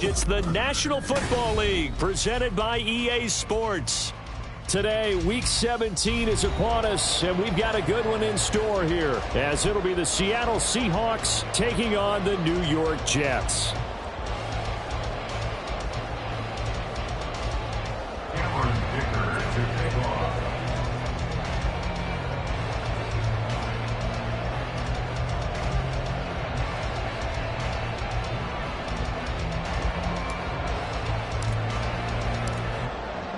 It's the National Football League presented by EA Sports. Today, Week 17 is upon us, and we've got a good one in store here, as it'll be the Seattle Seahawks taking on the New York Jets.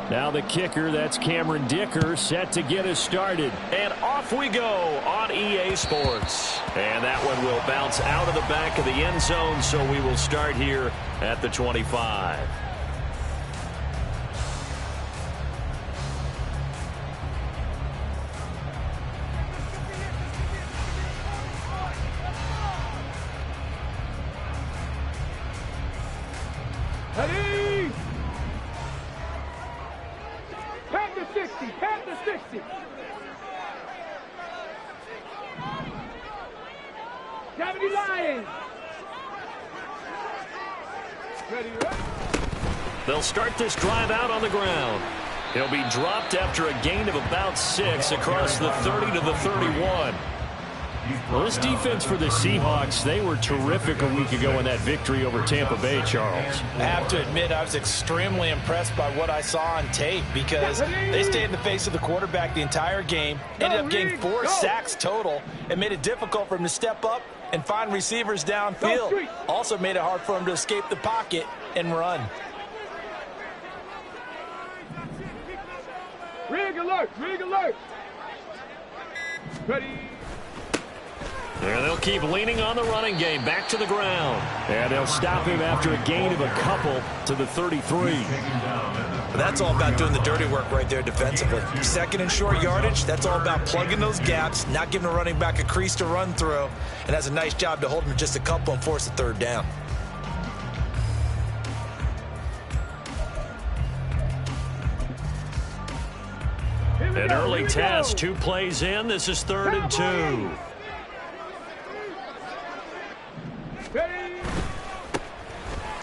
Now the kicker, that's Cameron Dicker, set to get us started. And off we go on EA Sports. And that one will bounce out of the back of the end zone, so we will start here at the 25. Ready? Panther 60, Panther 60. Gravity Lions. Ready, ready. They'll start this drive out on the ground. He'll be dropped after a gain of about 6 across the 30 to the 31. Well, this defense for the Seahawks, they were terrific a week ago in that victory over Tampa Bay, Charles. I have to admit, I was extremely impressed by what I saw on tape because they stayed in the face of the quarterback the entire game, ended up getting 4 sacks total, and made it difficult for him to step up and find receivers downfield. Also made it hard for him to escape the pocket and run. Rig alert, rig alert. Ready. And they'll keep leaning on the running game back to the ground. And they'll stop him after a gain of a couple to the 33. That's all about doing the dirty work right there defensively. Second and short yardage, that's all about plugging those gaps, not giving a running back a crease to run through. And that's a nice job to hold him just a couple and force the third down. An early test, 2 plays in. This is 3rd and 2.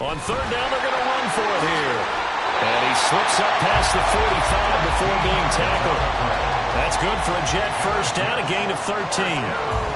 On 3rd down, they're going to run for it here. And he slips up past the 45 before being tackled. That's good for a Jet first down, a gain of 13.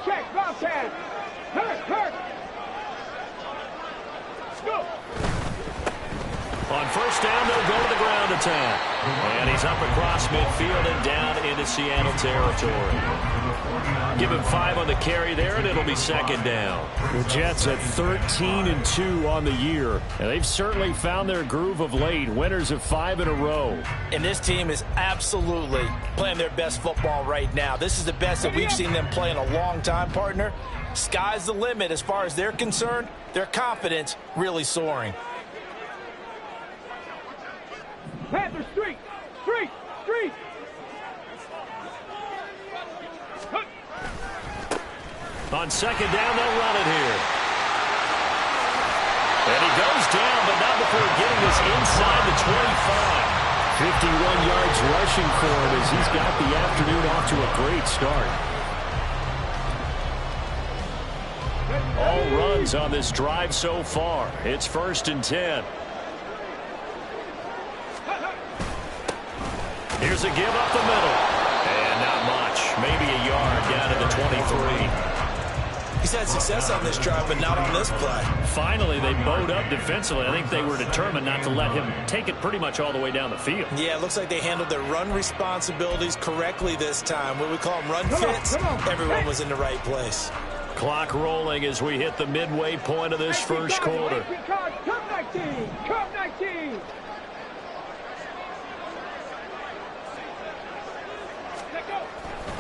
Check, Bobcat. Hurt. Go. On 1st down, they'll go to the ground attack. And he's up across midfield and down into Seattle territory. Give him 5 on the carry there, and it'll be 2nd down. The Jets at 13 and 2 on the year. And they've certainly found their groove of late. Winners of 5 in a row. And this team is absolutely playing their best football right now. This is the best that we've seen them play in a long time, partner. Sky's the limit as far as they're concerned. Their confidence really soaring. Panther street. On 2nd down, they'll run it here. And he goes down, but not before getting this inside the 25. 51 yards rushing for him as he's got the afternoon off to a great start. All runs on this drive so far. It's 1st and 10. Here's a give up the middle. And not much. Maybe a yard down to the 23. He's had success on this drive, but not on this play. Finally, they bowed up defensively. I think they were determined not to let him take it pretty much all the way down the field. Yeah, it looks like they handled their run responsibilities correctly this time. What we call them run fits, everyone was in the right place. Clock rolling as we hit the midway point of this first quarter. Come 19.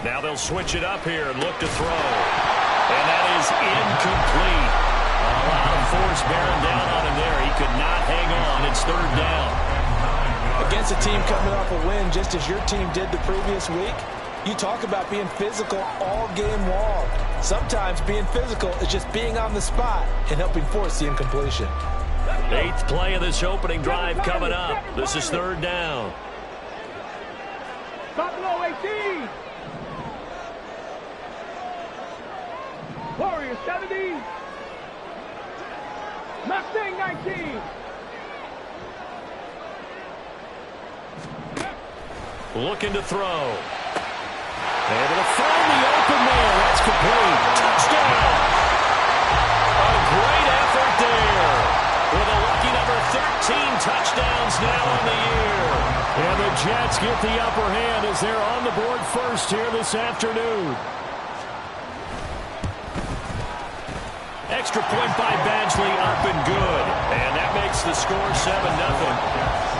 Now they'll switch it up here and look to throw. And that is incomplete. A lot of force bearing down on him there. He could not hang on. It's 3rd down. Against a team coming off a win just as your team did the previous week, You talk about being physical all game long. Sometimes being physical is just being on the spot and helping force the incompletion. 8th play of this opening drive coming up. This is 3rd down. Buffalo 18. Warriors 70. Mustang 19. Looking to throw. Able to find the open man. That's complete. Touchdown. A great effort there. With a lucky number 13 touchdowns now on the year. And the Jets get the upper hand as they're on the board first here this afternoon. Extra point by Badgley up and good. And that makes the score 7-0.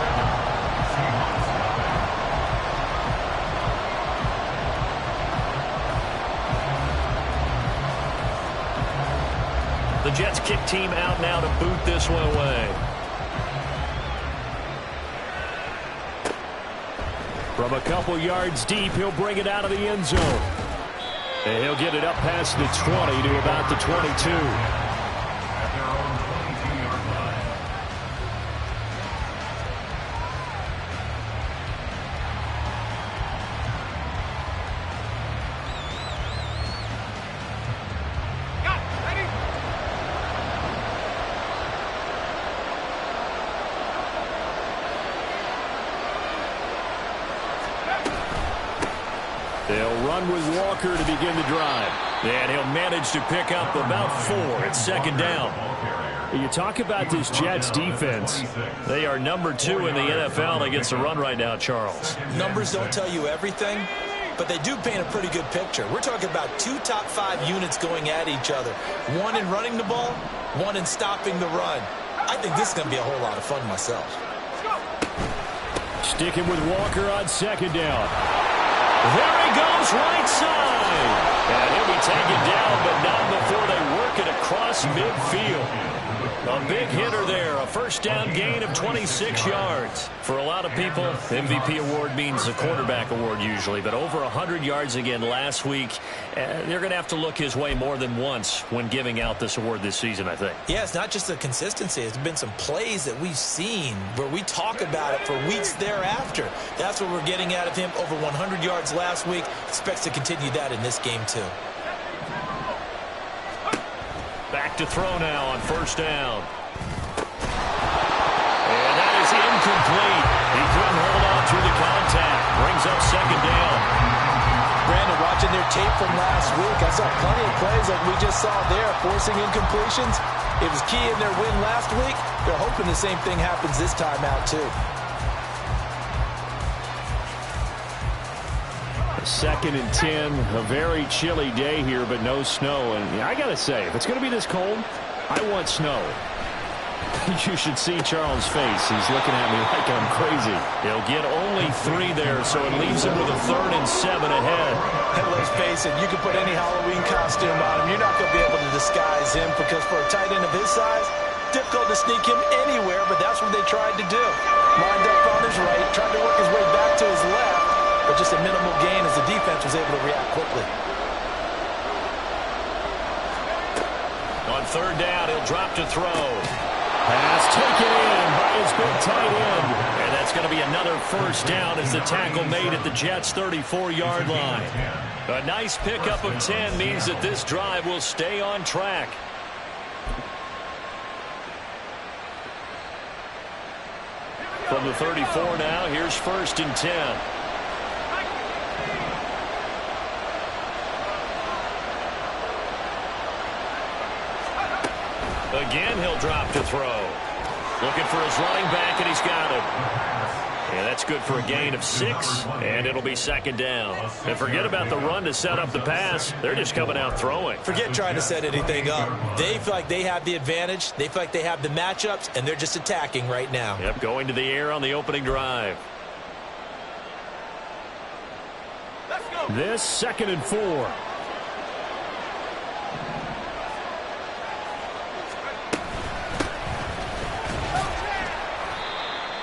The Jets kick team out now to boot this one away. From a couple yards deep, he'll bring it out of the end zone. And he'll get it up past the 20 to about the 22. They'll run with Walker to begin the drive. And he'll manage to pick up about 4 at 2nd down. You talk about this Jets defense. They are number 2 in the NFL against the run right now, Charles. Numbers don't tell you everything, but they do paint a pretty good picture. We're talking about 2 top 5 units going at each other. 1 in running the ball, 1 in stopping the run. I think this is going to be a whole lot of fun myself. Sticking with Walker on 2nd down. There he goes, right side. And he'll be taken down, but not before they work it across midfield. A big hitter there, a 1st down gain of 26 yards. For a lot of people, MVP award means a quarterback award usually, but over 100 yards again last week. They're going to have to look his way more than once when giving out this award this season, I think. Yeah, it's not just the consistency. It's been some plays that we've seen where we talk about it for weeks thereafter. That's what we're getting out of him. Over 100 yards last week. Expects to continue that in this game, too. Back to throw now on 1st down. And that is incomplete. He couldn't hold on through the contact. Brings up 2nd down. Brandon, watching their tape from last week, I saw plenty of plays like we just saw there, forcing incompletions. It was key in their win last week. They're hoping the same thing happens this time out, too. 2nd and 10, a very chilly day here, but no snow. And I got to say, if it's going to be this cold, I want snow. You should see Charles' face. He's looking at me like I'm crazy. He'll get only 3 there, so it leaves him with a 3rd and 7 ahead. And let's face it, you can put any Halloween costume on him. You're not going to be able to disguise him because for a tight end of his size, difficult to sneak him anywhere, but that's what they tried to do. Lined up on his right, tried to work his way back to his left. But just a minimal gain as the defense was able to react quickly. On 3rd down, he'll drop to throw. Pass taken in by his big tight end. And that's going to be another 1st down as the tackle made at the Jets' 34-yard line. A nice pickup of 10 means that this drive will stay on track. From the 34 now, here's 1st and 10. Again, he'll drop to throw. Looking for his running back, and he's got him. And that's good for a gain of 6, and it'll be 2nd down. And forget about the run to set up the pass. They're just coming out throwing. Forget trying to set anything up. They feel like they have the advantage. They feel like they have the matchups, and they're just attacking right now. Yep, going to the air on the opening drive. Let's go. This 2nd and 4.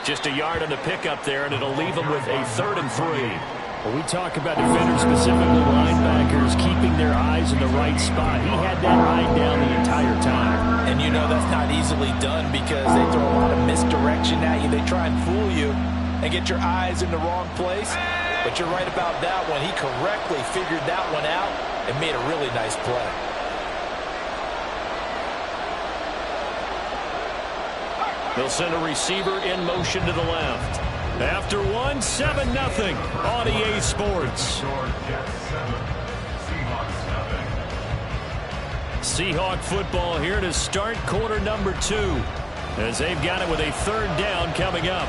Just a yard on the pickup there, and it'll leave him with a 3rd and 3. Well, we talk about defenders, specifically linebackers, keeping their eyes in the right spot. He had that eye down the entire time. And you know that's not easily done because they throw a lot of misdirection at you. They try and fool you and get your eyes in the wrong place. But you're right about that one. He correctly figured that one out and made a really nice play. They'll send a receiver in motion to the left. After one, 7-0 on EA Sports. Seahawk football here to start quarter number 2 as they've got it with a 3rd down coming up.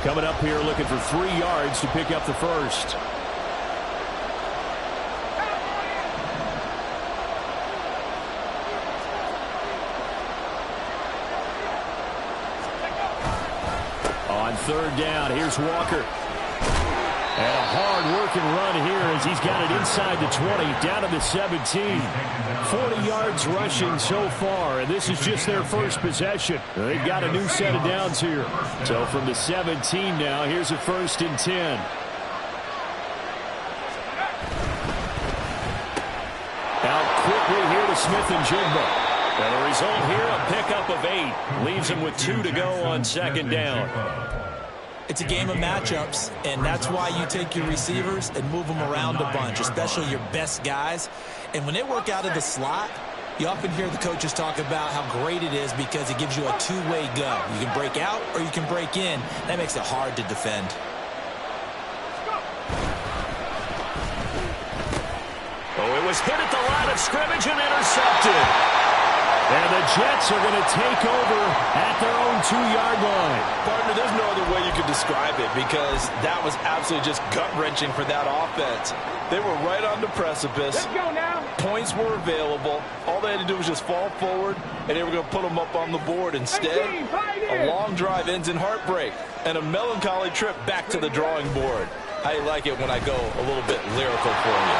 Coming up here looking for 3 yards to pick up the first. On 3rd down, here's Walker. And a hard-working run here as he's got it inside the 20, down to the 17. 40 yards rushing so far, and this is just their first possession. They've got a new set of downs here. So from the 17 now, here's a 1st and 10. Out quickly here to Smith and Jigba. And the result here, a pickup of 8. Leaves him with 2 to go on 2nd down. It's a game of matchups, and that's why you take your receivers and move them around a bunch, especially your best guys. And when they work out of the slot, you often hear the coaches talk about how great it is because it gives you a two-way go. You can break out or you can break in. That makes it hard to defend. Oh, it was hit at the line of scrimmage and intercepted. And the Jets are going to take over at their own 2-yard line. Partner, there's no other way you could describe it because that was absolutely just gut-wrenching for that offense. They were right on the precipice. Let's go now. Points were available. All they had to do was just fall forward, and they were going to put them up on the board. Instead, a long drive ends in heartbreak and a melancholy trip back to the drawing board. How you like it when I go a little bit lyrical for you?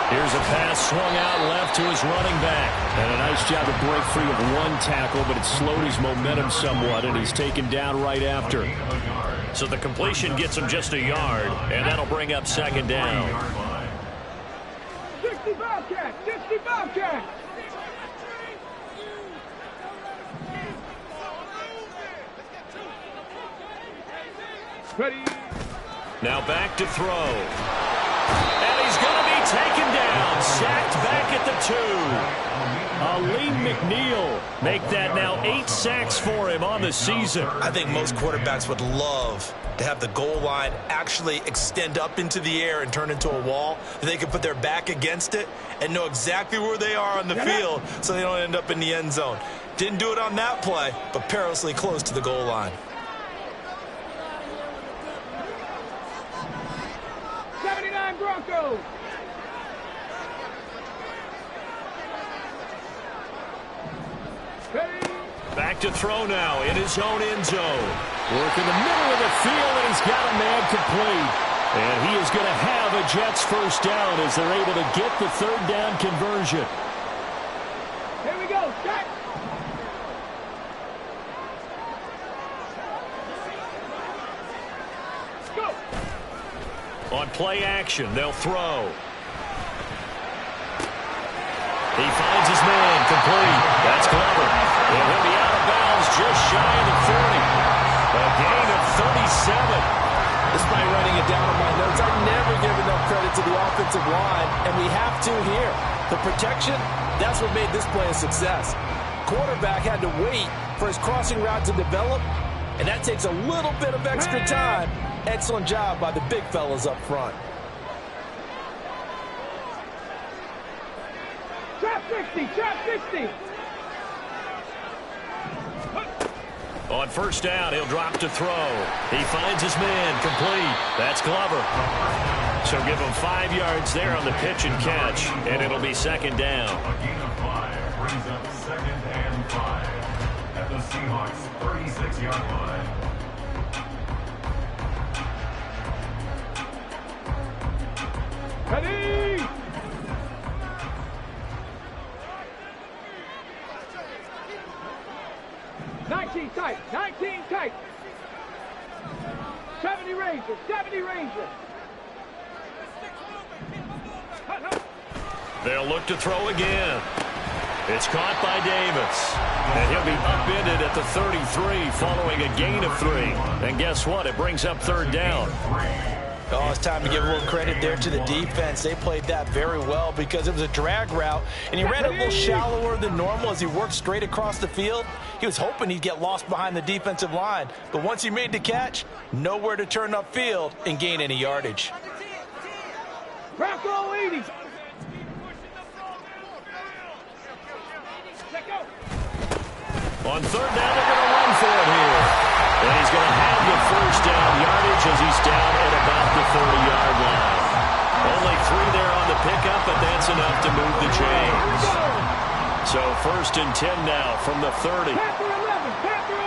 Here's a pass swung out left to his running back. And a nice job to break free of 1 tackle, but it slowed his momentum somewhat, and he's taken down right after. So the completion gets him just a yard, and that'll bring up 2nd down. 60 Bobcats! 60 Bobcats! Ready? Now back to throw. And he's going to be taken down. Sacked back at the 2. Aleem McNeil make that now 8 sacks for him on the season. I think most quarterbacks would love to have the goal line actually extend up into the air and turn into a wall. They can put their back against it and know exactly where they are on the field so they don't end up in the end zone. Didn't do it on that play, but perilously close to the goal line. 79 Broncos! Back to throw now in his own end zone. Work in the middle of the field, and he's got a man complete. And he is going to have a Jets 1st down as they're able to get the 3rd down conversion. Here we go, set! On play action, they'll throw. He finds his man complete. That's Glover. And he'll be out of bounds just shy of the 40. A gain of 37. Despite writing it down in my notes, I never give enough credit to the offensive line, and we have to here. The protection, that's what made this play a success. Quarterback had to wait for his crossing route to develop, and that takes a little bit of extra time. Excellent job by the big fellas up front. Trap 60! Trap 60! On 1st down, he'll drop to throw. He finds his man complete. That's Glover. So give him 5 yards there on the pitch and catch, and it'll be 2nd down. Ready? Nineteen tight. 19 tight. 70 Rangers. 70 Rangers. They'll look to throw again. It's caught by Davis. And he'll be upended at the 33 following a gain of 3. And guess what? It brings up third down. Oh, it's time to give a little credit there to the defense. They played that very well because it was a drag route, and he ran it a little shallower than normal as he worked straight across the field. He was hoping he'd get lost behind the defensive line, but once he made the catch, nowhere to turn upfield and gain any yardage. Bronco 80. On third down, they're going to run for it here. And he's going to have the first down yardage as he's down at about the 30-yard line. Only 3 there on the pickup, but that's enough to move the chains. So 1st and 10 now from the 30. Panther 11. Panther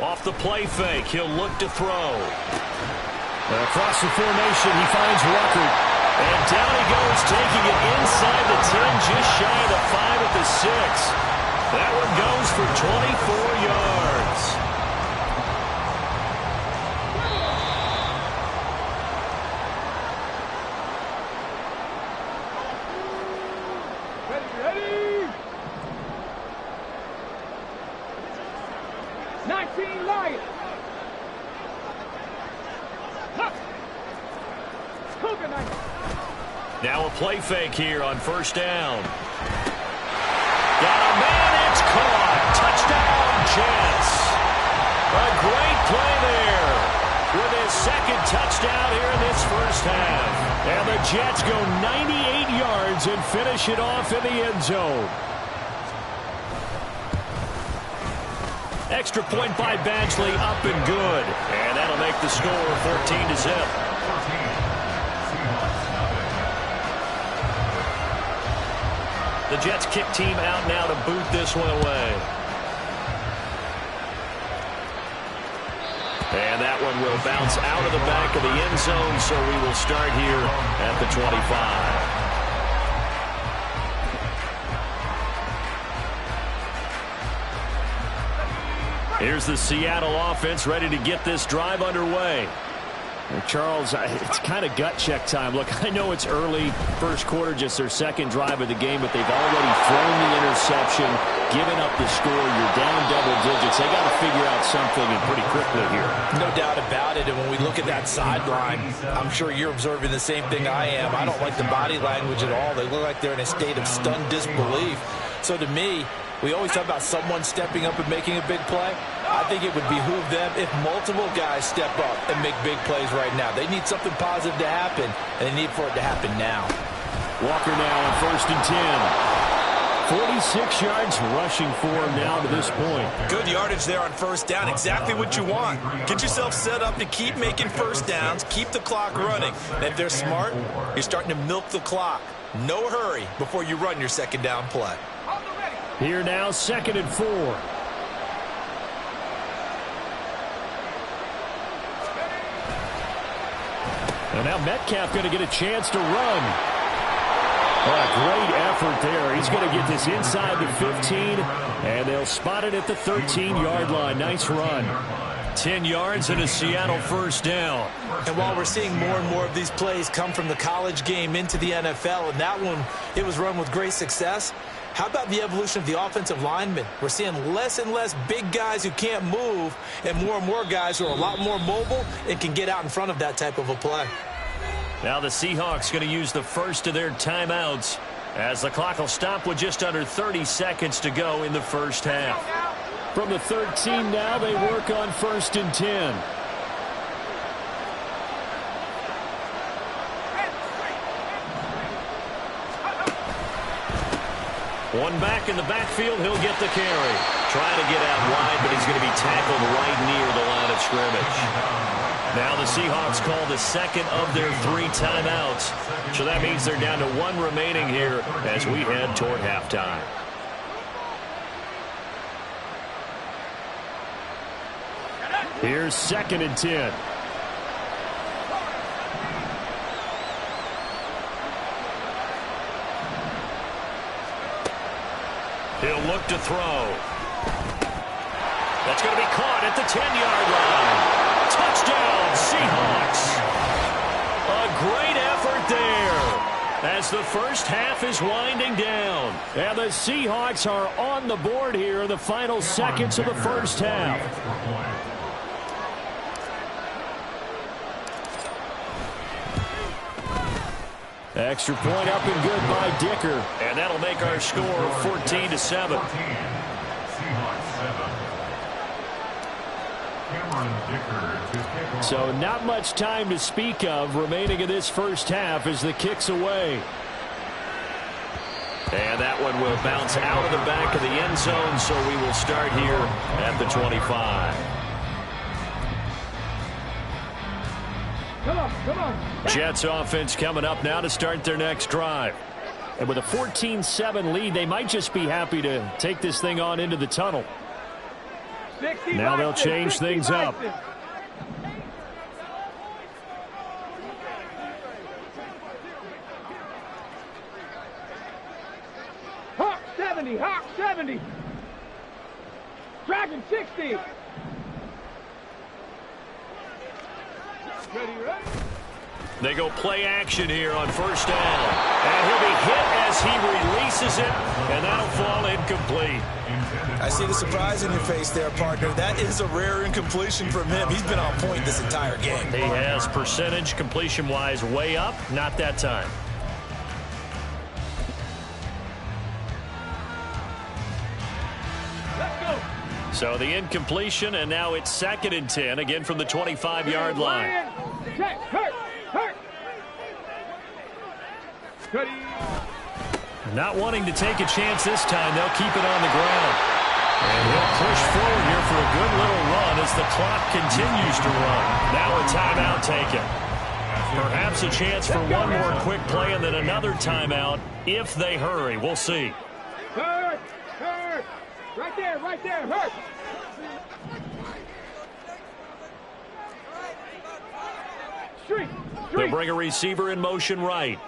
11. Off the play fake, he'll look to throw. And across the formation, he finds Rucker. And down he goes, taking it inside the 10, just shy of the 5 at the 6. That one goes for 24 yards. Ready? 19 Lions. Cougar 19. Now a play fake here on 1st down. Got a man, it's caught. Touchdown, Jets. A great play there with his 2nd touchdown here in this 1st half. And the Jets go 98 yards and finish it off in the end zone. Extra point by Badgley, up and good. And that'll make the score 14-0. The Jets kick team out now to boot this one away. And that one will bounce out of the back of the end zone, so we will start here at the 25. Here's the Seattle offense ready to get this drive underway. Charles, it's kind of gut check time. Look, I know it's early, 1st quarter, just their 2nd drive of the game, but they've already thrown the interception, given up the score. You're down double digits. They got to figure out something and pretty quickly here. No doubt about it. And when we look at that sideline, I'm sure you're observing the same thing I am. I don't like the body language at all. They look like they're in a state of stunned disbelief. So to me, we always talk about someone stepping up and making a big play. I think it would behoove them if multiple guys step up and make big plays right now. They need something positive to happen, and they need for it to happen now. Walker now on 1st and 10. 46 yards rushing for him now to this point. Good yardage there on 1st down. Exactly what you want. Get yourself set up to keep making 1st downs, keep the clock running. And if they're smart, you're starting to milk the clock. No hurry before you run your 2nd down play. Here now, 2nd and 4. And now Metcalf going to get a chance to run. Oh, a great effort there. He's going to get this inside the 15, and they'll spot it at the 13-yard line. Nice run. 10 yards and a Seattle 1st down. And while we're seeing more and more of these plays come from the college game into the NFL, and that one, it was run with great success, how about the evolution of the offensive linemen? We're seeing less and less big guys who can't move and more guys who are a lot more mobile and can get out in front of that type of a play. Now the Seahawks going to use the first of their timeouts as the clock will stop with just under 30 seconds to go in the 1st half. From the 13 now, they work on 1st and 10. One back in the backfield, he'll get the carry. Trying to get out wide, but he's going to be tackled right near the line of scrimmage. Now the Seahawks call the 2nd of their 3 timeouts. So that means they're down to 1 remaining here as we head toward halftime. Here's 2nd and 10. He'll look to throw. That's going to be caught at the 10-yard line. Touchdown, Seahawks. A great effort there as the first half is winding down. And the Seahawks are on the board here in the final seconds of the first half. Extra point up and good by Dicker. And that'll make our score 14-7. So not much time to speak of remaining in this first half as the kick's away. And that one will bounce out of the back of the end zone, so we will start here at the 25. Come on. Jets offense coming up now to start their next drive. And with a 14-7 lead, they might just be happy to take this thing on into the tunnel. Now they'll change things up. Hawk 70. Dragon 60. Ready? They go play action here on first down. And he'll be hit as he releases it, and that'll fall incomplete. I see the surprise in your face there, partner. That is a rare incompletion from him. He's been on point this entire game. He has percentage completion-wise way up. Not that time. Let's go. So the incompletion, and now it's 2nd and 10, again from the 25-yard line. Check. Hurt. Ready. Not wanting to take a chance this time, they'll keep it on the ground. And he'll push forward here for a good little run as the clock continues to run. Now a timeout taken. Perhaps a chance for one more quick play and then another timeout if they hurry. We'll see. Hurt. Right there. Hurt. Street. They'll bring a receiver in motion right.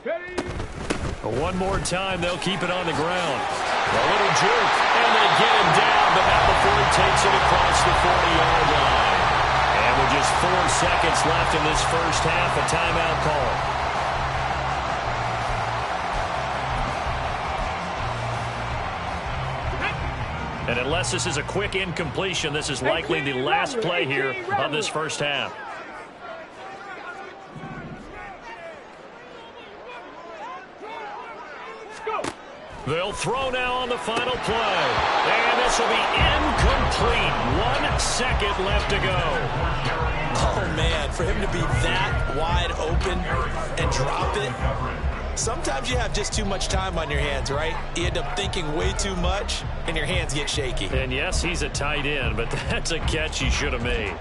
Ready. One more time, they'll keep it on the ground. A little juke, and they get him down, but not before he takes it across the 40-yard line. And with just 4 seconds left in this first half, a timeout call. And unless this is a quick incompletion, this is likely the last play here of this first half. They'll throw now on the final play. And this will be incomplete. 1 second left to go. Oh, man, for him to be that wide open and drop it. Sometimes you have just too much time on your hands, right? You end up thinking way too much, and your hands get shaky. And yes, he's a tight end, but that's a catch he should have made.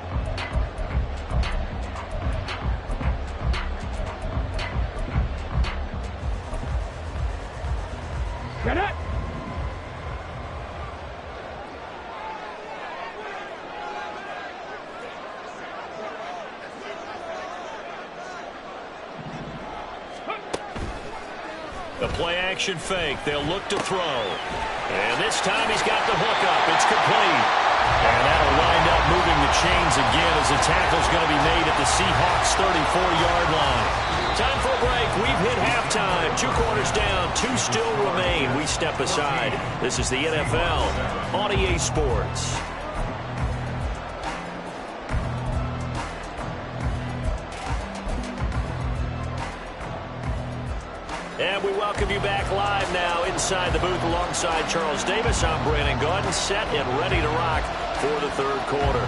Get it. The play-action fake. They'll look to throw. And this time he's got the hook up. It's complete. And that'll wind up moving the chains again as the tackle's going to be made at the Seahawks' 34-yard line. Time for a break. We've hit halftime. 2 quarters down. 2 still remain. We step aside. This is the NFL on EA Sports. And we welcome you back live now inside the booth alongside Charles Davis. I'm Brandon Gaudin, set and ready to rock for the third quarter.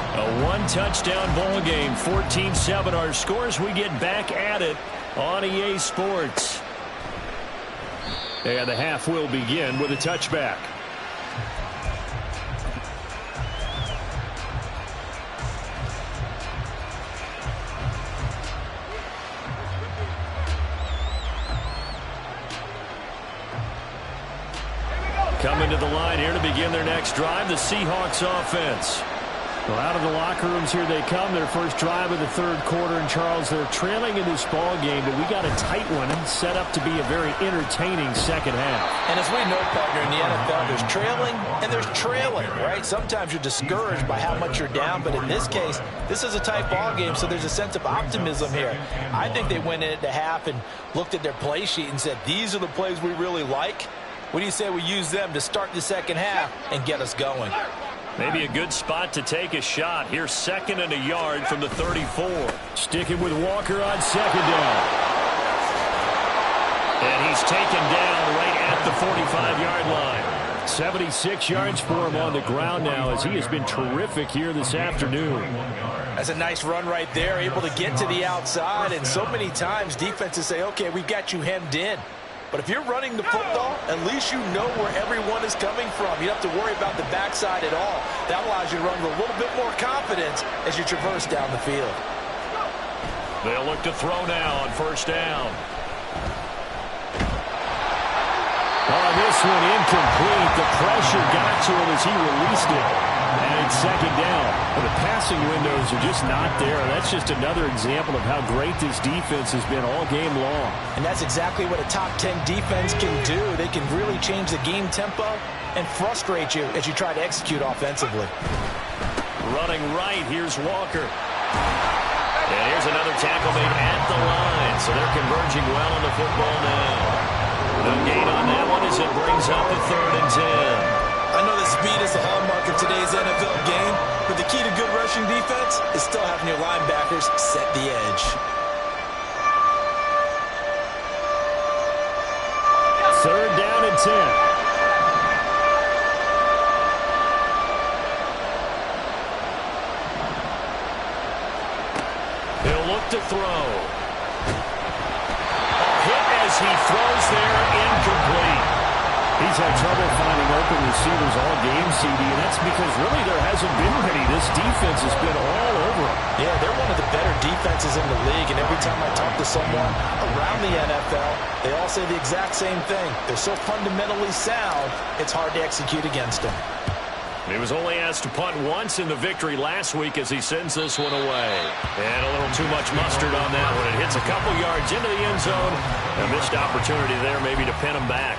A 1-touchdown ball game, 14-7 our scores. We get back at it on EA Sports. And the half will begin with a touchback. Coming to the line here to begin their next drive, the Seahawks offense. Well, out of the locker rooms here they come. Their first drive of the third quarter. And, Charles, they're trailing in this ball game, but we got a tight one set up to be a very entertaining second half. And as we know, partner, in the NFL, there's trailing and there's trailing, right? Sometimes you're discouraged by how much you're down, but in this case, this is a tight ball game, so there's a sense of optimism here. I think they went into half and looked at their play sheet and said, these are the plays we really like. What do you say we use them to start the second half and get us going? Maybe a good spot to take a shot. Here's 2nd and a yard from the 34. Sticking with Walker on second down. And he's taken down right at the 45-yard line. 76 yards for him on the ground now as he has been terrific here this afternoon. That's a nice run right there, able to get to the outside. And so many times defenses say, okay, we've got you hemmed in. But if you're running the football, at least you know where everyone is coming from. You don't have to worry about the backside at all. That allows you to run with a little bit more confidence as you traverse down the field. They'll look to throw now on first down. Oh, this one incomplete. The pressure got to him as he released it. And it's second down. But the passing windows are just not there. That's just another example of how great this defense has been all game long. And that's exactly what a top 10 defense can do. They can really change the game tempo and frustrate you as you try to execute offensively. Running right, here's Walker. And here's another tackle made at the line. So they're converging well on the football now. No gain on that one as it brings up the 3rd and 10. I know that speed is the hallmark of today's NFL game, but the key to good rushing defense is still having your linebackers set the edge. 3rd down and 10. He'll look to throw. Hit as he throws there, incomplete. He's had trouble finding open receivers all game, CD, and that's because really there hasn't been many. This defense has been all over him. Yeah, they're one of the better defenses in the league, and every time I talk to someone around the NFL, they all say the exact same thing. They're so fundamentally sound, it's hard to execute against them. He was only asked to punt once in the victory last week as he sends this one away. And a little too much mustard on that one. It hits a couple yards into the end zone. A missed opportunity there maybe to pin him back.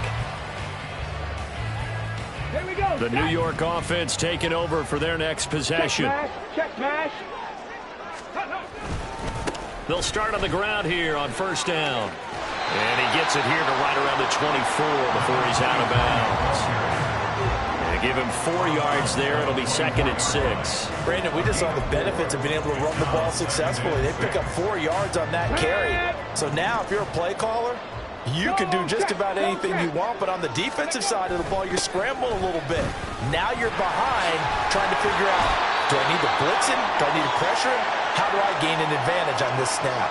Here we go. The New York offense taking over for their next possession. Check mash. They'll start on the ground here on first down. And he gets it here to right around the 24 before he's out of bounds. They give him 4 yards there. It'll be 2nd and 6. Brandon, we just saw the benefits of being able to run the ball successfully. They pick up 4 yards on that carry. So now if you're a play caller, you can do just about anything you want, but on the defensive side of the ball, you scramble a little bit. Now you're behind trying to figure out, do I need to blitz him? Do I need to pressure him? How do I gain an advantage on this snap?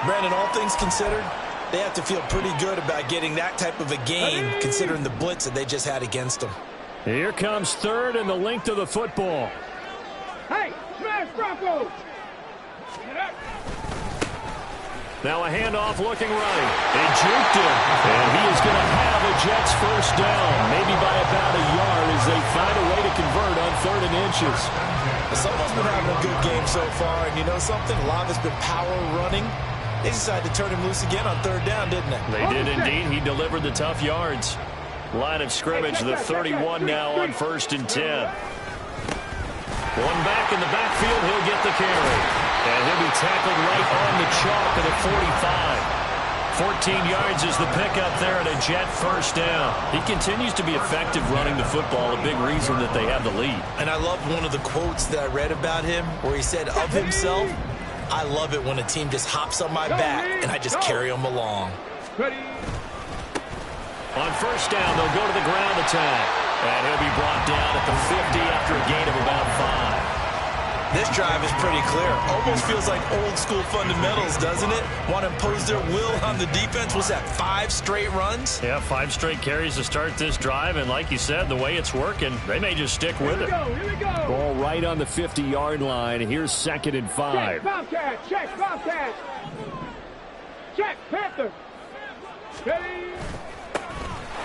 Brandon, all things considered, they have to feel pretty good about getting that type of a gain, considering the blitz that they just had against them. Here comes 3rd and the length of the football. Hey, smash Broncos! Get up. Now a handoff looking right. They juked him. And he is going to have a Jets first down, maybe by about a yard as they find a way to convert on 3rd and inches. Someone's been having a good game so far, and you know something? A lot of it's been power running. They decided to turn him loose again on 3rd down, didn't they? They did indeed. He delivered the tough yards. Line of scrimmage, the 31 now on 1st and 10. One back in the backfield, he'll get the carry. And he'll be tackled right on the chalk at the 45. 14 yards is the pickup there and a Jet first down. He continues to be effective running the football, a big reason that they have the lead. And I love one of the quotes that I read about him where he said of himself, I love it when a team just hops on my back and I just carry them along. Ready. On first down, they'll go to the ground attack. And he'll be brought down at the 50 after a gain of about 5. This drive is pretty clear. Almost feels like old school fundamentals, doesn't it? Want to impose their will on the defense. Was that 5 straight runs? Yeah, 5 straight carries to start this drive. And like you said, the way it's working, they may just stick with it. Here we go. Ball right on the 50-yard line. Here's 2nd and 5. Check Bobcat. Check Bobcat. Check Panther. Ready.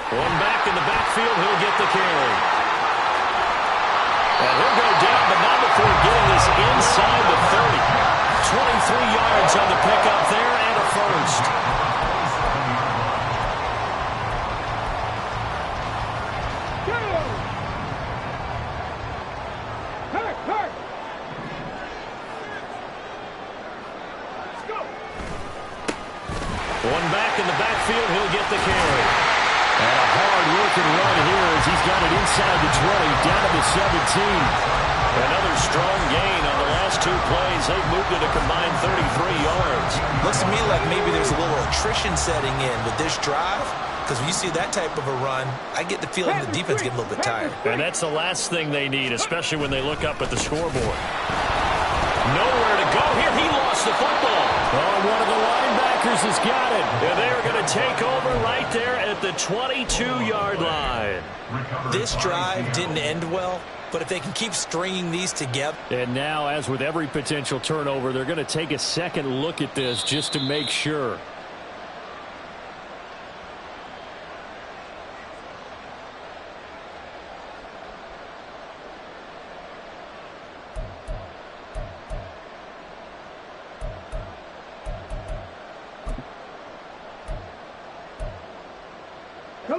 One back in the backfield. backfield. He'll get the carry. And he'll go down, but not before getting this inside the 30. 23 yards on the pickup there and a first. One back in the backfield, he'll get the carry. And a hard-working run here as he's got it inside the 20, down to the 17. Another strong gain on the last two plays. They've moved it a combined 33 yards. Looks to me like maybe there's a little attrition setting in with this drive, because when you see that type of a run, I get the feeling the defense gets a little bit tired. And that's the last thing they need, especially when they look up at the scoreboard. Nowhere to go here. He lost the football. Oh, one of the linebackers has got it. And they're going to take over right there at the 22-yard line. This drive didn't end well, but if they can keep stringing these together. And now, as with every potential turnover, they're going to take a second look at this just to make sure.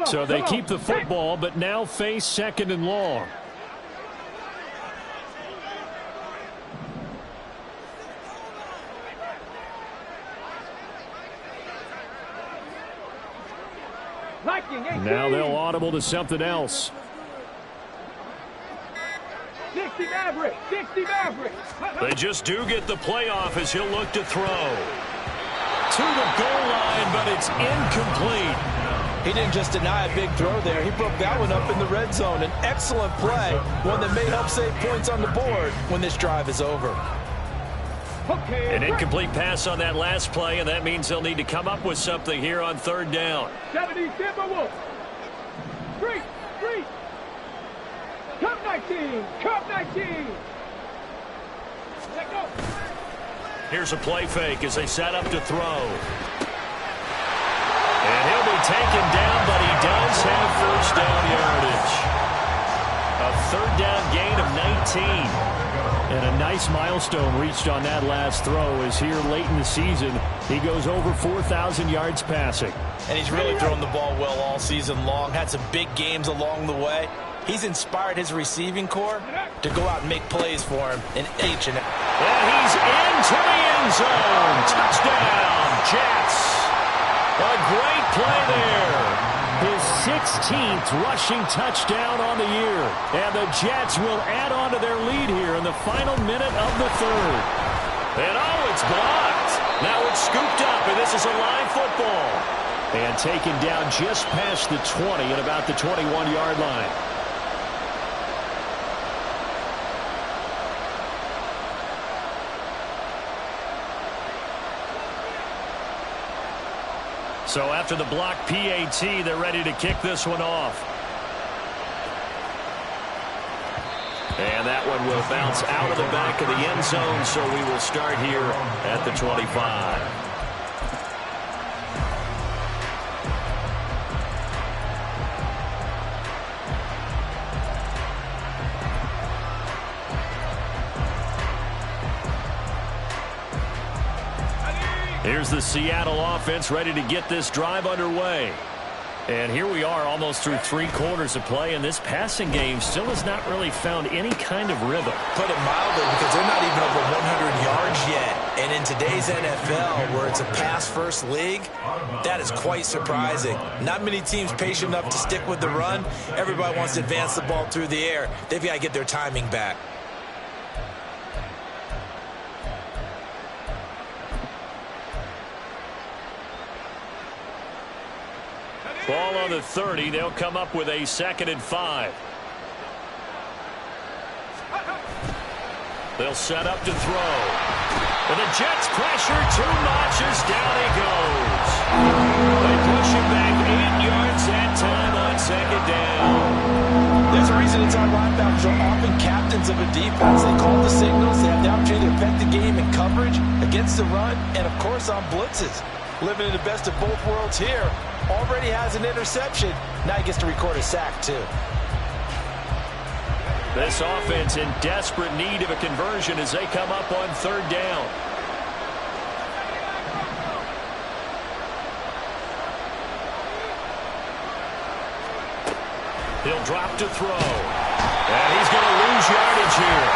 So they keep the football, but now face second and long. Now they'll audible to something else. 60 Maverick, 60 Maverick. They just do get the playoff as he'll look to throw. To the goal line, but it's incomplete. He didn't just deny a big throw there. He broke that one up in the red zone. An excellent play, one that may help save points on the board when this drive is over. An incomplete pass on that last play, and that means they'll need to come up with something here on third down. 70 Timberwolves. Street. Cup 19. Cup 19. Let go. Here's a play fake as they set up to throw. And he'll be taken down, but he does have first down yardage. A third down gain of 19. And a nice milestone reached on that last throw as here late in the season, he goes over 4,000 yards passing. And he's really thrown the ball well all season long. Had some big games along the way. He's inspired his receiving corps to go out and make plays for him in each and every. And he's into the end zone. Touchdown, Jets. A great play there. His 16th rushing touchdown on the year. And the Jets will add on to their lead here in the final minute of the third. And oh, it's blocked. Now it's scooped up, and this is a live football. And taken down just past the 20 at about the 21-yard line. So after the block PAT, they're ready to kick this one off. And that one will bounce out of the back of the end zone, so we will start here at the 25. Here's the Seattle offense ready to get this drive underway. And here we are almost through 3 quarters of play, and this passing game still has not really found any kind of rhythm. Put it mildly, because they're not even over 100 yards yet. And in today's NFL, where it's a pass-first league, that is quite surprising. Not many teams patient enough to stick with the run. Everybody wants to advance the ball through the air. They've got to get their timing back. Ball on the 30. They'll come up with a 2nd and 5. They'll set up to throw. And the Jets pressure too much as down he goes. They push him back 8 yards that time on 2nd down. There's a reason it's our linebackers are often captains of a defense. They call the signals. They have the opportunity to affect the game in coverage, against the run, and, of course, on blitzes. Living in the best of both worlds here. already has an interception. Now he gets to record a sack, too. This offense in desperate need of a conversion as they come up on third down. He'll drop to throw. And he's going to lose yardage here,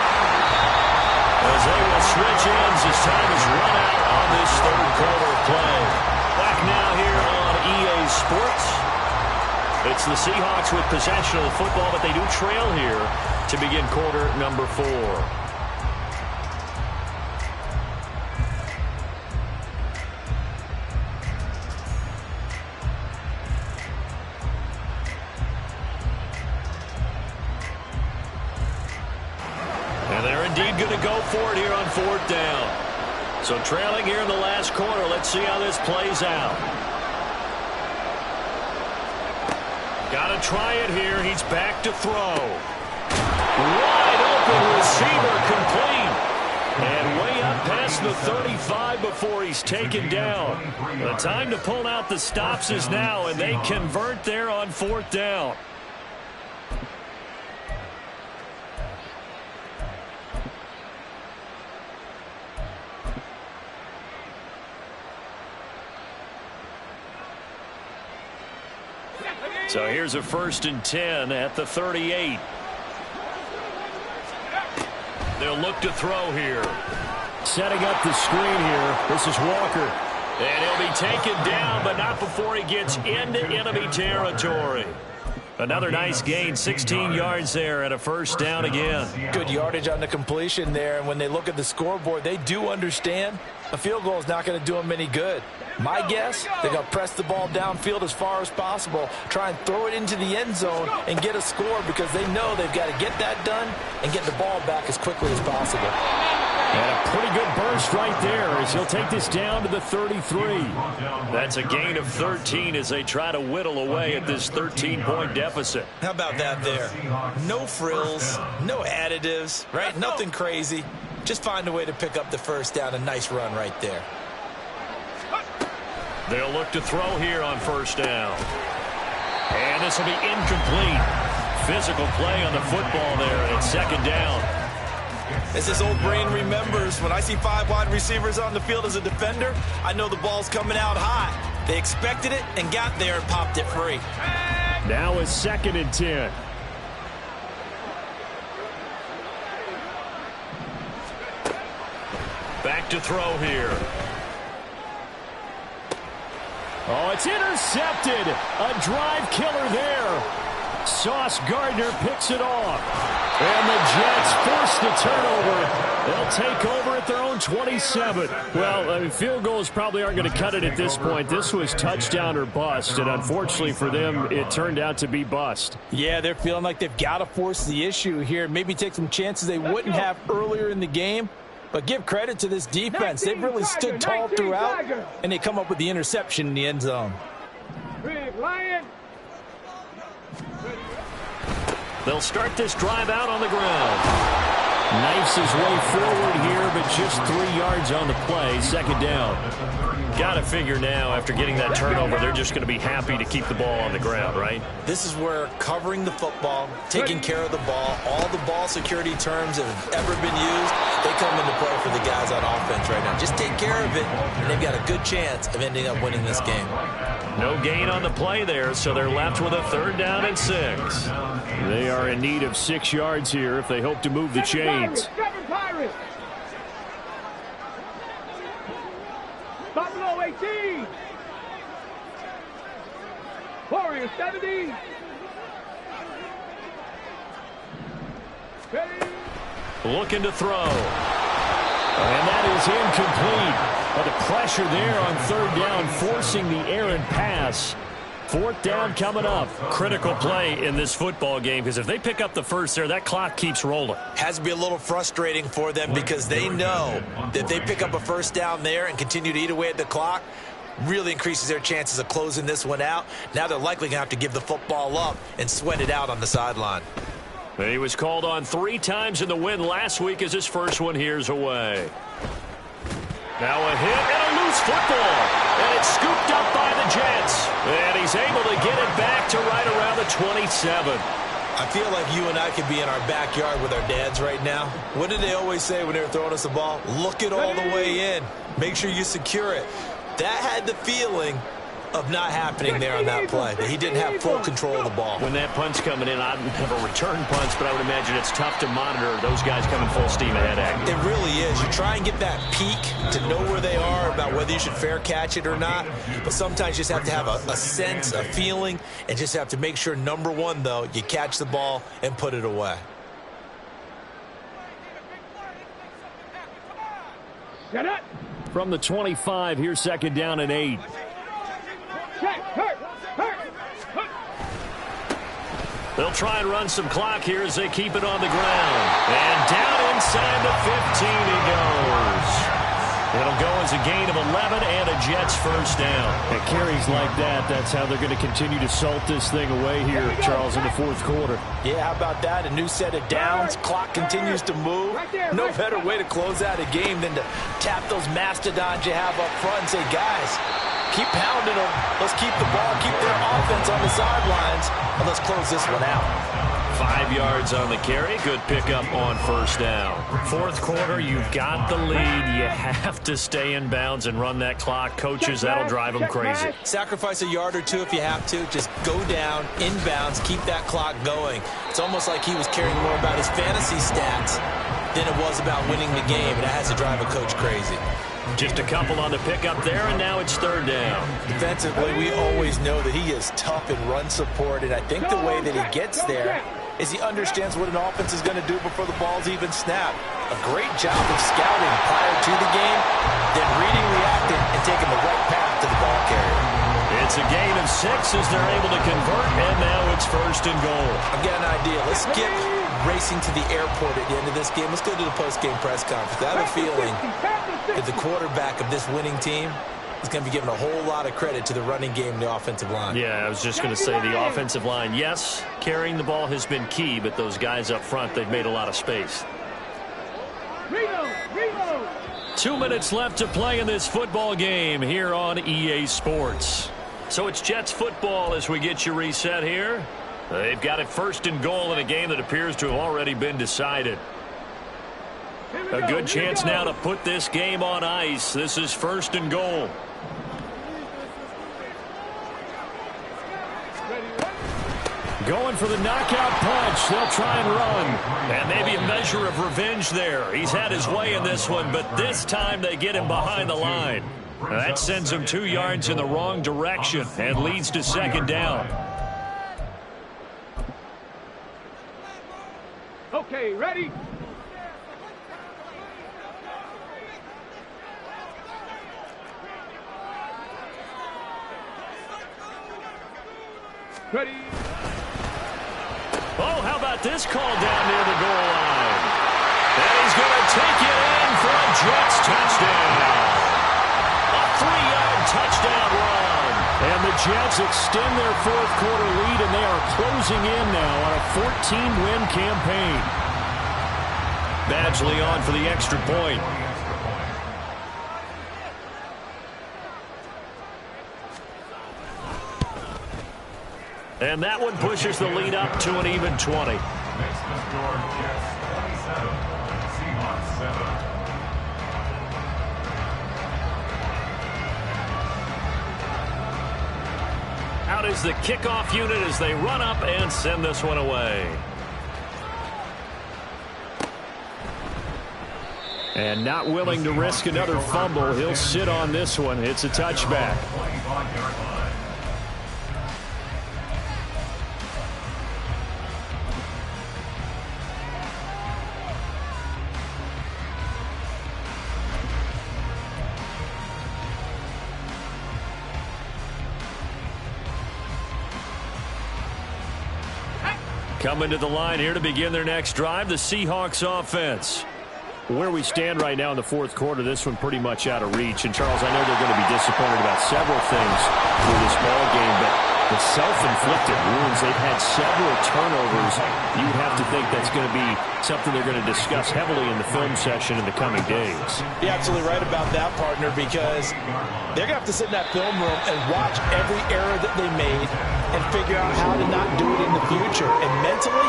as they will switch ends as time is run out on this third quarter play. Back now here on EA Sports. It's the Seahawks with possession of the football, but they do trail here to begin quarter number 4. And they're indeed going to go for it here on fourth down. So trailing here in the last quarter. Let's see how this plays out. Got to try it here. He's back to throw. Wide open receiver, complete. And way up past the 35 before he's taken down. The time to pull out the stops is now, and they convert there on fourth down. So here's a 1st and 10 at the 38. They'll look to throw here. Setting up the screen here. This is Walker. And he'll be taken down, but not before he gets into enemy territory. Another nice gain, 16 yards there and a 1st down again. Good yardage on the completion there, and when they look at the scoreboard, they do understand a field goal is not going to do them any good. My guess, they're going to press the ball downfield as far as possible, try and throw it into the end zone and get a score because they know they've got to get that done and get the ball back as quickly as possible. And a pretty good burst right there as he'll take this down to the 33. That's a gain of 13 as they try to whittle away at this 13-point deficit. How about that there? No frills, no additives, right? Nothing crazy. Just find a way to pick up the 1st down. A nice run right there. They'll look to throw here on 1st down. And this will be incomplete. Physical play on the football there, and it's 2nd down. As this old brain remembers, when I see 5 wide receivers on the field as a defender, I know the ball's coming out high. They expected it and got there and popped it free. Now it's 2nd and 10. Back to throw here. Oh, it's intercepted. A drive killer there. Sauce Gardner picks it off. And the Jets force the turnover. They'll take over at their own 27. Well, I mean, field goals probably aren't going to cut it at this point. This was touchdown or bust, and unfortunately for them, it turned out to be bust. Yeah, they're feeling like they've got to force the issue here. Maybe take some chances they wouldn't have earlier in the game. But give credit to this defense. They've really stood tall throughout, and they come up with the interception in the end zone. Big Lion. They'll start this drive out on the ground. Knifes his way forward here, but just 3 yards on the play. 2nd down. Got to figure now, after getting that turnover, they're just going to be happy to keep the ball on the ground, right? This is where covering the football, taking care of the ball, all the ball security terms that have ever been used, they come into play for the guys on offense right now. Just take care of it, and they've got a good chance of ending up winning this game. No gain on the play there, so they're left with a 3rd down and 6. They are in need of 6 yards here if they hope to move the chains. Pirates. Buffalo 18. Warriors 70. Looking to throw. And that is incomplete. But the pressure there on 3rd down, forcing the errant pass. 4th down coming up. Critical play in this football game, because if they pick up the 1st there, that clock keeps rolling. Has to be a little frustrating for them because they know that if they pick up a 1st down there and continue to eat away at the clock, really increases their chances of closing this one out. Now they're likely going to have to give the football up and sweat it out on the sideline. He was called on 3 times in the win last week as his first one here's away. Now a hit and a loose football. And it's scooped up by the Jets. And he's he's able to get it back to right around the 27. I feel like you and I could be in our backyard with our dads right now. What did they always say when they were throwing us the ball? Look it all the way in. Make sure you secure it. That had the feeling of not happening there on that play, that he didn't have full control of the ball. When that punt's coming in, I don't have a return punch, but I would imagine it's tough to monitor those guys coming full steam ahead at you. It really is. You try and get that peek to know where they are, about whether you should fair catch it or not, but sometimes you just have to have a sense, a feeling, and just have to make sure, number one, though, you catch the ball and put it away. Set up. From the 25, here's second down and 8. They'll try and run some clock here as they keep it on the ground. And down inside the 15 he goes. It'll go as a gain of 11 and a Jets first down. At carries like that, that's how they're going to continue to salt this thing away here, Charles, in the fourth quarter. Yeah, how about that? A new set of downs. Clock continues to move. No better way to close out a game than to tap those mastodons you have up front and say, guys, keep pounding them. Let's keep the ball, keep their offense on the sidelines, and let's close this one out. 5 yards on the carry. Good pickup on first down. Fourth quarter, you've got the lead. You have to stay in bounds and run that clock. Coaches, that'll drive them crazy. Sacrifice a yard or two if you have to. Just go down, inbounds, keep that clock going. It's almost like he was caring more about his fantasy stats than it was about winning the game, and that has to drive a coach crazy. Just a couple on the pickup there, and now it's third down. Defensively, we always know that he is tough in run support, and I think the way that he gets there is he understands what an offense is going to do before the ball's even snapped. A great job of scouting prior to the game, then reading, reacting, and taking the right path to the ball carrier. It's a gain of 6 as they're able to convert, and now it's first and goal. I've got an idea. Let's skip racing to the airport at the end of this game. Let's go to the post-game press conference. I have a feeling that the quarterback of this winning team is going to be given a whole lot of credit to the running game and the offensive line. Yeah, I was just going to say the offensive line, yes, carrying the ball has been key, but those guys up front, they've made a lot of space. 2 minutes left to play in this football game here on EA Sports. So it's Jets football as we get you reset here. They've got it first and goal in a game that appears to have already been decided. A good chance now to put this game on ice. This is first and goal. Going for the knockout punch. They'll try and run. And maybe a measure of revenge there. He's had his way in this one, but this time they get him behind the line. That sends him 2 yards in the wrong direction and leads to second down. Okay, ready? Ready? Oh, how about this call down near the goal line? And he's going to take it in for a Jets touchdown. A 3-yard touchdown run. And the Jets extend their fourth quarter lead, and they are closing in now on a 14-win campaign. Badgley on for the extra point. And that one pushes the lead up to an even 20. Out is the kickoff unit as they run up and send this one away. And not willing to risk another fumble, he'll sit on this one. It's a touchback. Coming to the line here to begin their next drive, the Seahawks offense. Where we stand right now in the fourth quarter, this one pretty much out of reach. And, Charles, I know they're going to be disappointed about several things for this ball game, but if self-inflicted wounds. They've had several turnovers. You have to think that's going to be something they're going to discuss heavily in the film session in the coming days. You're absolutely right about that, partner, because they're going to have to sit in that film room and watch every error that they made and figure out how to not do it in the future. And mentally,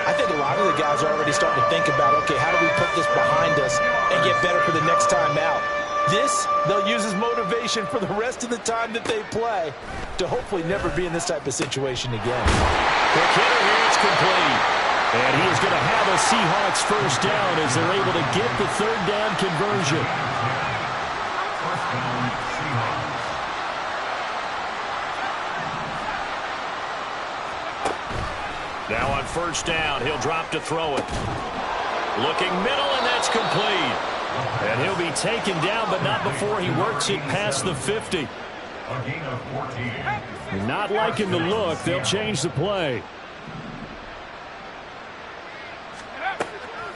I think a lot of the guys are already starting to think about, okay, how do we put this behind us and get better for the next time out? This, they'll use as motivation for the rest of the time that they play to hopefully never be in this type of situation again. Quick hitter here, it's complete. And he is going to have a Seahawks first down as they're able to get the third down conversion. Now on first down, he'll drop to throw it. Looking middle, and that's complete. And he'll be taken down, but not before he works it past the 50. Not liking the look. They'll change the play.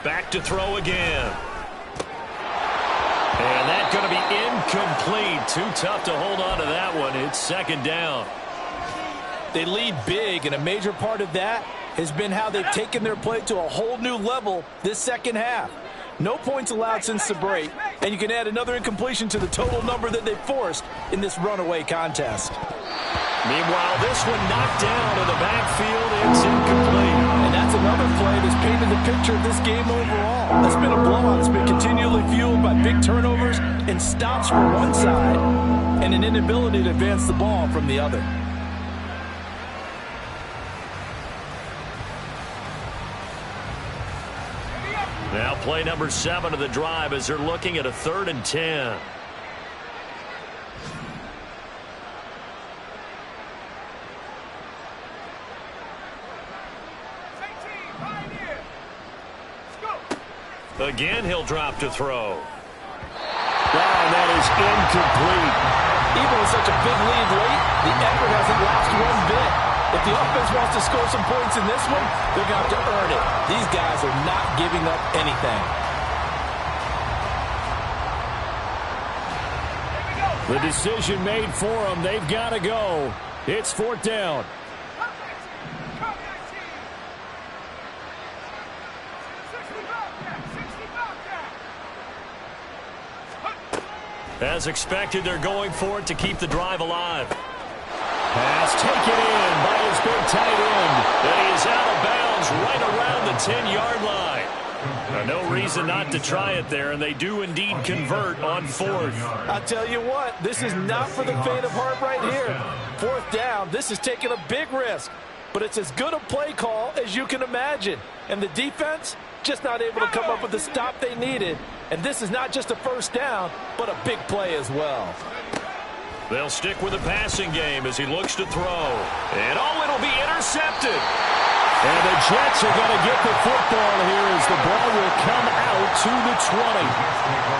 Back to throw again. And that's going to be incomplete. Too tough to hold on to that one. It's second down. They lead big, and a major part of that has been how they've taken their play to a whole new level this second half. No points allowed since the break, and you can add another incompletion to the total number that they forced in this runaway contest. Meanwhile, this one knocked down in the backfield. It's incomplete. And that's another play that's painted the picture of this game overall. It's been a blowout that's been continually fueled by big turnovers and stops from one side and an inability to advance the ball from the other. Now play number 7 of the drive as they're looking at a 3rd and 10. Again, he'll drop to throw. Wow, that is incomplete. Even with such a big lead late, the effort hasn't lasted one bit. If the offense wants to score some points in this one, they're going to have to earn it. These guys are not giving up anything. The decision made for them. They've got to go. It's 4th down. As expected, they're going for it to keep the drive alive. Pass taken in by his big tight end. And he is out of bounds right around the 10-yard line. No reason not to try it there, and they do indeed convert on 4th. I'll tell you what, this is not for the faint of heart right here. 4th down, this is taking a big risk. But it's as good a play call as you can imagine. And the defense just not able to come up with the stop they needed. And this is not just a first down, but a big play as well. They'll stick with the passing game as he looks to throw. And it'll be intercepted. And the Jets are going to get the football here as the ball will come out to the 20.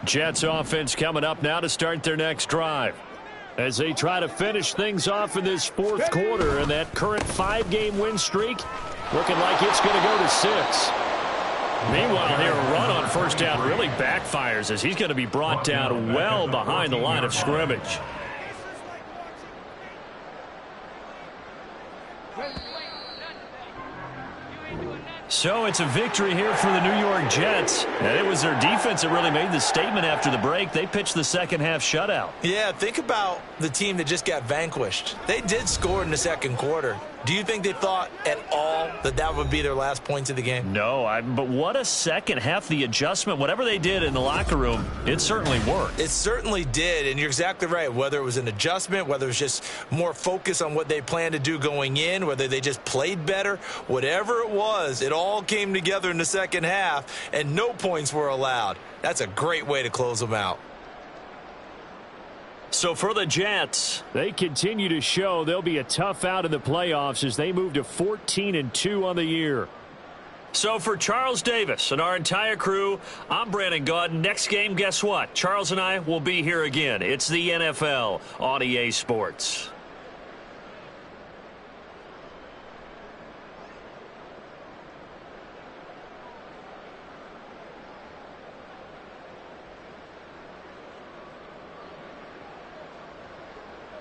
Jets offense coming up now to start their next drive as they try to finish things off in this 4th quarter, and that current 5-game win streak looking like it's going to go to 6. Meanwhile, here a run on first down really backfires as he's going to be brought down well behind the line of scrimmage. So it's a victory here for the New York Jets. And it was their defense that really made the statement after the break. They pitched the second half shutout. Yeah, think about the team that just got vanquished. They did score in the second quarter. Do you think they thought at all that that would be their last points of the game? No, but what a second half. The adjustment, whatever they did in the locker room, it certainly worked. It certainly did, and you're exactly right. Whether it was an adjustment, whether it was just more focus on what they planned to do going in, whether they just played better, whatever it was, it all came together in the second half, and no points were allowed. That's a great way to close them out. So for the Jets, they continue to show they'll be a tough out in the playoffs as they move to 14-2 on the year. So for Charles Davis and our entire crew, I'm Brandon Gaudin. Next game, guess what? Charles and I will be here again. It's the NFL on EA Sports.